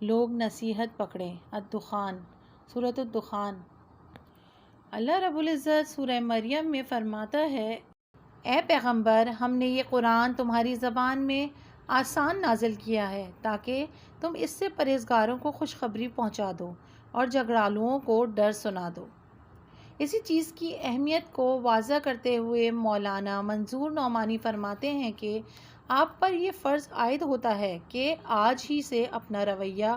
لوگ نصیحت پکڑیں۔ الدخان، سورۃ الدخان۔ اللہ رب العزت سورہ مریم میں فرماتا ہے، اے پیغمبر، ہم نے یہ قرآن تمہاری زبان میں آسان نازل کیا ہے تاکہ تم اس سے پرہیزگاروں کو خوشخبری پہنچا دو اور جھگڑالوؤں کو ڈر سنا دو۔ اسی چیز کی اہمیت کو واضح کرتے ہوئے مولانا منظور نعمانی فرماتے ہیں کہ آپ پر یہ فرض عائد ہوتا ہے کہ آج ہی سے اپنا رویہ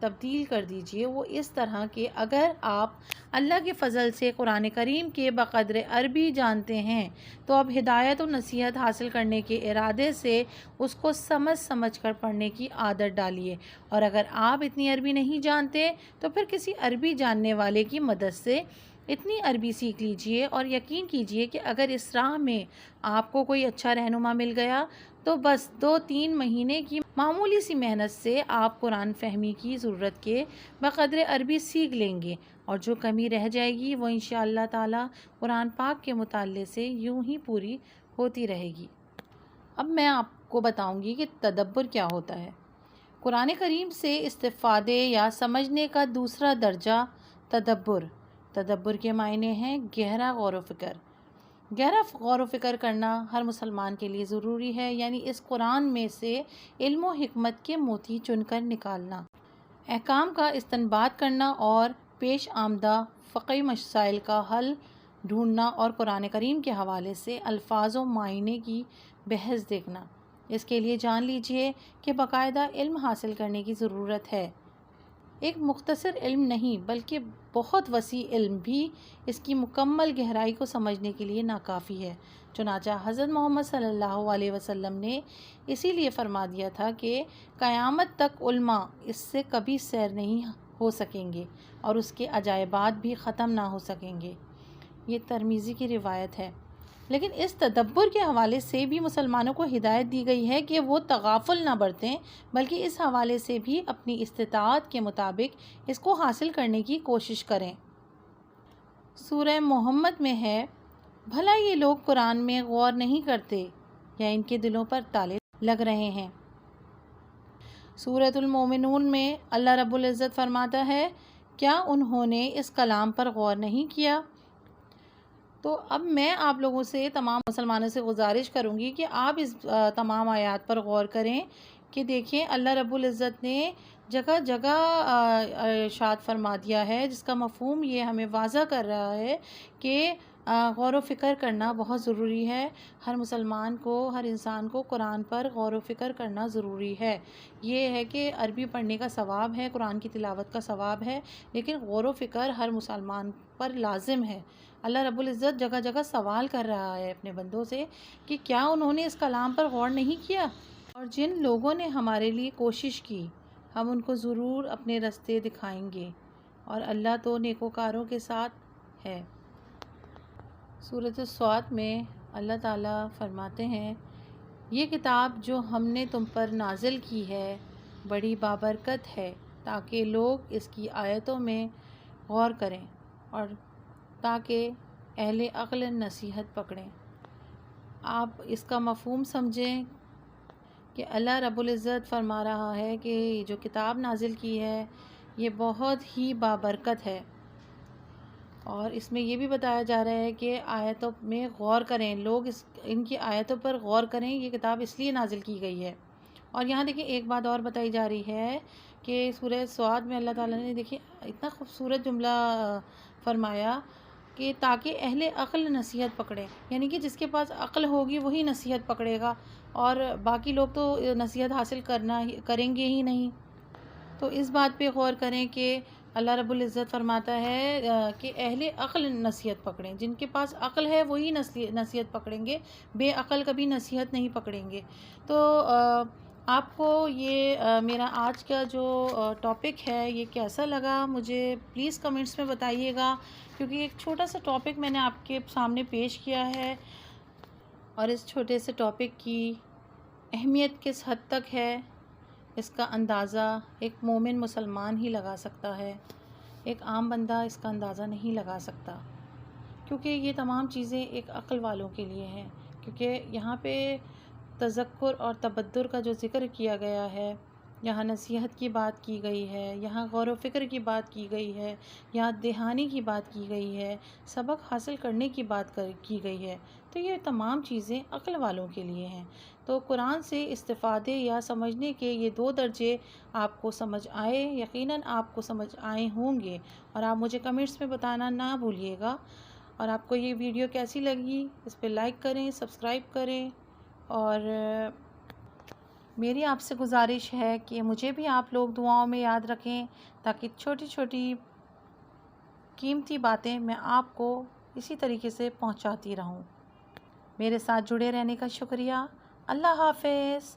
تبدیل کر دیجئے، وہ اس طرح کہ اگر آپ اللہ کے فضل سے قرآن کریم کے بقدر عربی جانتے ہیں تو اب ہدایت و نصیحت حاصل کرنے کے ارادے سے اس کو سمجھ کر پڑھنے کی عادت ڈالیے، اور اگر آپ اتنی عربی نہیں جانتے تو پھر کسی عربی جاننے والے کی مدد سے اتنی عربی سیکھ لیجئے، اور یقین کیجئے کہ اگر اس راہ میں آپ کو کوئی اچھا رہنما مل گیا تو بس 2-3 مہینے کی معمولی سی محنت سے آپ قرآن فہمی کی ضرورت کے بقدر عربی سیکھ لیں گے، اور جو کمی رہ جائے گی وہ انشاءاللہ تعالی قرآن پاک کے مطالعے سے یوں ہی پوری ہوتی رہے گی۔ اب میں آپ کو بتاؤں گی کہ تدبر کیا ہوتا ہے۔ قرآن کریم سے استفادے یا سمجھنے کا دوسرا درجہ تدبر کے معنی ہیں گہرا غور و فکر۔ گہرا غور و فکر کرنا ہر مسلمان کے لیے ضروری ہے، یعنی اس قرآن میں سے علم و حکمت کے موتی چن کر نکالنا، احکام کا استنباط کرنا اور پیش آمدہ فقہی مسائل کا حل ڈھونڈنا، اور قرآن کریم کے حوالے سے الفاظ و معنی کی بحث دیکھنا۔ اس کے لیے جان لیجئے کہ باقاعدہ علم حاصل کرنے کی ضرورت ہے۔ ایک مختصر علم نہیں بلکہ بہت وسیع علم بھی اس کی مکمل گہرائی کو سمجھنے کے لیے ناکافی ہے۔ چنانچہ حضرت محمد صلی اللہ علیہ وسلم نے اسی لیے فرما دیا تھا کہ قیامت تک علماء اس سے کبھی سیر نہیں ہو سکیں گے اور اس کے عجائبات بھی ختم نہ ہو سکیں گے۔ یہ ترمذی کی روایت ہے۔ لیکن اس تدبر کے حوالے سے بھی مسلمانوں کو ہدایت دی گئی ہے کہ وہ تغافل نہ برتیں، بلکہ اس حوالے سے بھی اپنی استطاعت کے مطابق اس کو حاصل کرنے کی کوشش کریں۔ سورہ محمد میں ہے، بھلا یہ لوگ قرآن میں غور نہیں کرتے یا ان کے دلوں پر تالے لگ رہے ہیں۔ سورۃ المومنون میں اللہ رب العزت فرماتا ہے، کیا انہوں نے اس کلام پر غور نہیں کیا؟ تو اب میں آپ لوگوں سے، تمام مسلمانوں سے گزارش کروں گی کہ آپ اس تمام آیات پر غور کریں کہ دیکھیں اللہ رب العزت نے جگہ جگہ ارشاد فرما دیا ہے، جس کا مفہوم یہ ہمیں واضح کر رہا ہے کہ غور و فکر کرنا بہت ضروری ہے۔ ہر مسلمان کو، ہر انسان کو قرآن پر غور و فکر کرنا ضروری ہے۔ یہ ہے کہ عربی پڑھنے کا ثواب ہے، قرآن کی تلاوت کا ثواب ہے، لیکن غور و فکر ہر مسلمان پر لازم ہے۔ اللہ رب العزت جگہ جگہ سوال کر رہا ہے اپنے بندوں سے کہ کیا انہوں نے اس کلام پر غور نہیں کیا؟ اور جن لوگوں نے ہمارے لیے کوشش کی، ہم ان کو ضرور اپنے رستے دکھائیں گے، اور اللہ تو نیکوکاروں کے ساتھ ہے۔ سورۃ الصاد میں اللہ تعالیٰ فرماتے ہیں، یہ کتاب جو ہم نے تم پر نازل کی ہے بڑی بابرکت ہے تاکہ لوگ اس کی آیتوں میں غور کریں اور تاکہ اہل عقل نصیحت پکڑیں۔ آپ اس کا مفہوم سمجھیں کہ اللہ رب العزت فرما رہا ہے کہ جو کتاب نازل کی ہے یہ بہت ہی بابرکت ہے، اور اس میں یہ بھی بتایا جا رہا ہے کہ آیتوں میں غور کریں، لوگ ان کی آیتوں پر غور کریں، یہ کتاب اس لیے نازل کی گئی ہے۔ اور یہاں دیکھیں ایک بات اور بتائی جا رہی ہے کہ سورہ صاد میں اللہ تعالیٰ نے دیکھیں اتنا خوبصورت جملہ فرمایا کہ تاکہ اہل عقل نصیحت پکڑیں، یعنی کہ جس کے پاس عقل ہوگی وہی نصیحت پکڑے گا، اور باقی لوگ تو نصیحت حاصل کریں گے ہی نہیں۔ تو اس بات پہ غور کریں کہ اللہ رب العزت فرماتا ہے کہ اہل عقل نصیحت پکڑیں، جن کے پاس عقل ہے وہی نصیحت پکڑیں گے، بے عقل کبھی نصیحت نہیں پکڑیں گے۔ تو آپ کو یہ میرا آج کا جو ٹاپک ہے یہ کیسا لگا مجھے پلیز کمنٹس میں بتائیے گا، کیونکہ ایک چھوٹا سا ٹاپک میں نے آپ کے سامنے پیش کیا ہے، اور اس چھوٹے سے ٹاپک کی اہمیت کس حد تک ہے اس کا اندازہ ایک مومن مسلمان ہی لگا سکتا ہے، ایک عام بندہ اس کا اندازہ نہیں لگا سکتا، کیونکہ یہ تمام چیزیں ایک عقل والوں کے لیے ہیں۔ کیونکہ یہاں پہ تذکر اور تبدر کا جو ذکر کیا گیا ہے یہاں نصیحت کی بات کی گئی ہے، یہاں غور و فکر کی بات کی گئی ہے، یہاں دہانی کی بات کی گئی ہے، سبق حاصل کرنے کی بات کی گئی ہے۔ تو یہ تمام چیزیں عقل والوں کے لیے ہیں۔ تو قرآن سے استفادے یا سمجھنے کے یہ 2 درجے آپ کو سمجھ آئے، یقیناً آپ کو سمجھ آئے ہوں گے، اور آپ مجھے کمنٹس میں بتانا نہ بھولیے گا۔ اور آپ کو یہ ویڈیو کیسی لگی، اس پہ لائک کریں، سبسکرائب کریں، اور میری آپ سے گزارش ہے کہ مجھے بھی آپ لوگ دعاؤں میں یاد رکھیں، تاکہ چھوٹی چھوٹی قیمتی باتیں میں آپ کو اسی طریقے سے پہنچاتی رہوں۔ میرے ساتھ جڑے رہنے کا شکریہ۔ اللہ حافظ۔